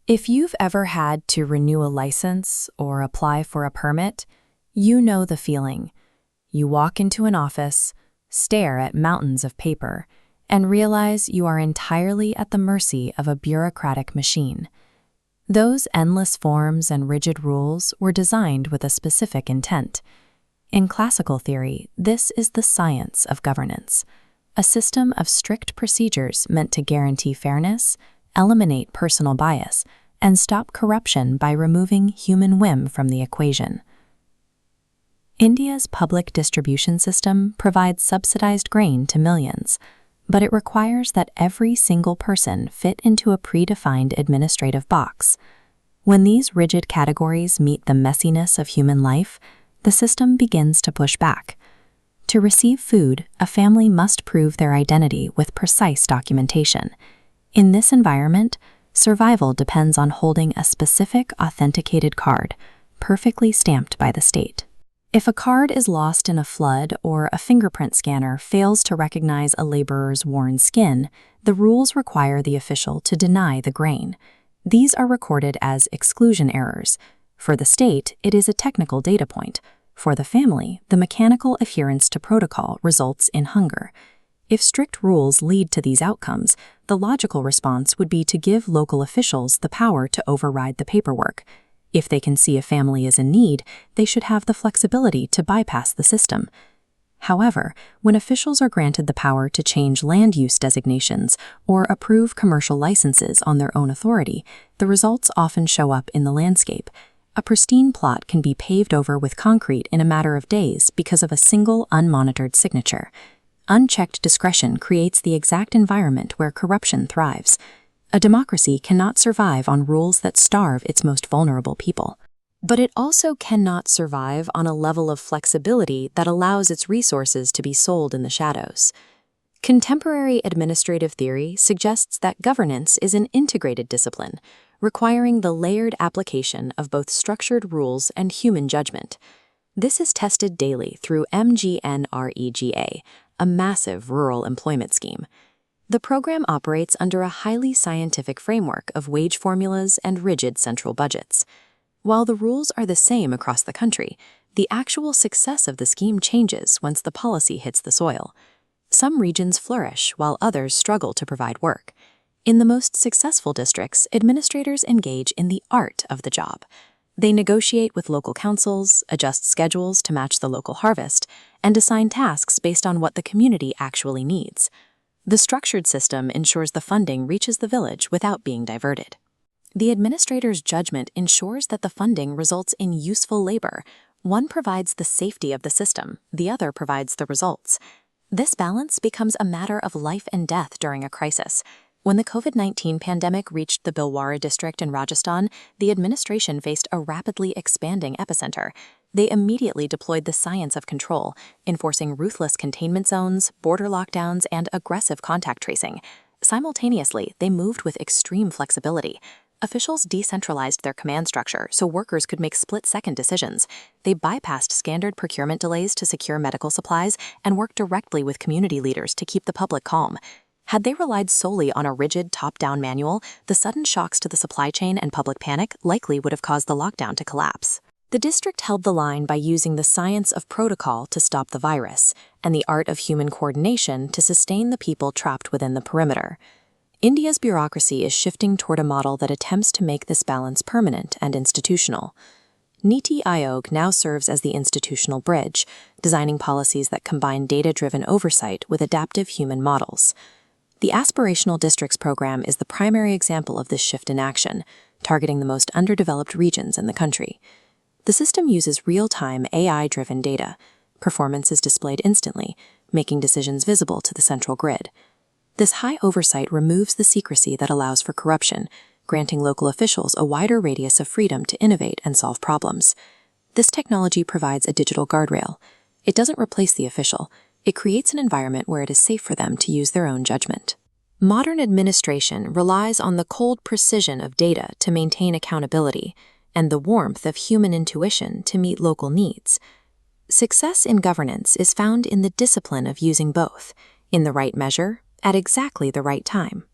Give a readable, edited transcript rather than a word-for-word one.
If you've ever had to renew a license or apply for a permit, you know the feeling. You walk into an office, stare at mountains of paper, and realize you are entirely at the mercy of a bureaucratic machine. Those endless forms and rigid rules were designed with a specific intent. In classical theory, this is the science of governance, a system of strict procedures meant to guarantee fairness, eliminate personal bias, and stop corruption by removing human whim from the equation. India's public distribution system provides subsidized grain to millions, but it requires that every single person fit into a predefined administrative box. When these rigid categories meet the messiness of human life, the system begins to push back. To receive food, a family must prove their identity with precise documentation. In this environment, survival depends on holding a specific authenticated card, perfectly stamped by the state. If a card is lost in a flood or a fingerprint scanner fails to recognize a laborer's worn skin, the rules require the official to deny the grain. These are recorded as exclusion errors. For the state, it is a technical data point. For the family, the mechanical adherence to protocol results in hunger. If strict rules lead to these outcomes, the logical response would be to give local officials the power to override the paperwork. If they can see a family is in need, they should have the flexibility to bypass the system. However, when officials are granted the power to change land use designations or approve commercial licenses on their own authority, the results often show up in the landscape. A pristine plot can be paved over with concrete in a matter of days because of a single unmonitored signature. Unchecked discretion creates the exact environment where corruption thrives. A democracy cannot survive on rules that starve its most vulnerable people. But it also cannot survive on a level of flexibility that allows its resources to be sold in the shadows. Contemporary administrative theory suggests that governance is an integrated discipline, requiring the layered application of both structured rules and human judgment. This is tested daily through MGNREGA, a massive rural employment scheme. The program operates under a highly scientific framework of wage formulas and rigid central budgets. While the rules are the same across the country, the actual success of the scheme changes once the policy hits the soil. Some regions flourish while others struggle to provide work. In the most successful districts, administrators engage in the art of the job. They negotiate with local councils, adjust schedules to match the local harvest, and assign tasks based on what the community actually needs. The structured system ensures the funding reaches the village without being diverted. The administrator's judgment ensures that the funding results in useful labor. One provides the safety of the system, the other provides the results. This balance becomes a matter of life and death during a crisis. When the COVID-19 pandemic reached the Bhilwara district in Rajasthan, the administration faced a rapidly expanding epicenter. They immediately deployed the science of control, enforcing ruthless containment zones, border lockdowns, and aggressive contact tracing. Simultaneously, they moved with extreme flexibility. Officials decentralized their command structure so workers could make split-second decisions. They bypassed standard procurement delays to secure medical supplies and worked directly with community leaders to keep the public calm. Had they relied solely on a rigid top-down manual, the sudden shocks to the supply chain and public panic likely would have caused the lockdown to collapse. The district held the line by using the science of protocol to stop the virus and the art of human coordination to sustain the people trapped within the perimeter. India's bureaucracy is shifting toward a model that attempts to make this balance permanent and institutional. Niti Aayog now serves as the institutional bridge, designing policies that combine data-driven oversight with adaptive human models. The Aspirational Districts program is the primary example of this shift in action, targeting the most underdeveloped regions in the country. The system uses real-time AI-driven data. Performance is displayed instantly, making decisions visible to the central grid. This high oversight removes the secrecy that allows for corruption, granting local officials a wider radius of freedom to innovate and solve problems. This technology provides a digital guardrail. It doesn't replace the official. It creates an environment where it is safe for them to use their own judgment. Modern administration relies on the cold precision of data to maintain accountability and the warmth of human intuition to meet local needs. Success in governance is found in the discipline of using both, in the right measure, at exactly the right time.